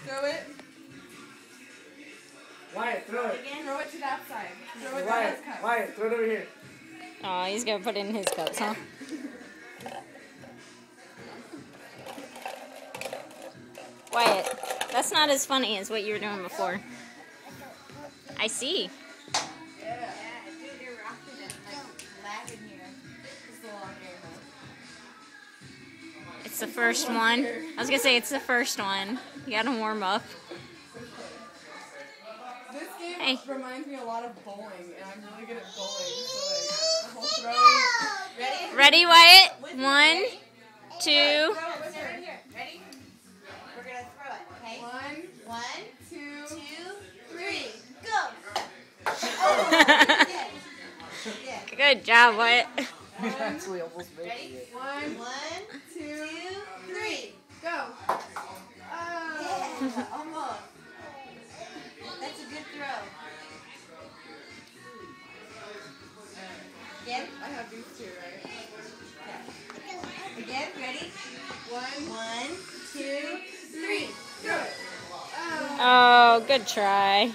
Throw it. Wyatt, throw it. Again. Throw it to that side. Throw it Wyatt, to his cup. Wyatt, throw it over here. Oh, he's gonna put it in his cups, huh? Wyatt, that's not as funny as what you were doing before. I see. Yeah. Dude, you're rocking it. Like, lagging here. It's a long game, though. It's the first one. I was gonna say it's the first one. You gotta warm up. This game Hey. reminds me a lot of bowling, and I'm really good at bowling. So, like, the whole throwing. Ready? Ready, Wyatt? 1, 2. Throw it with her. Ready? We're gonna throw it, okay? 1, 2, 2, 3, go! Yeah. Good job, Wyatt. We actually almost made Ready? it. 1, 1, 2, 2, 3. go. Oh. Yeah, almost. That's a good throw. Again? I have these two, right? Again, ready? 1, 1, 2, 3. throw it. Oh. Oh, good try.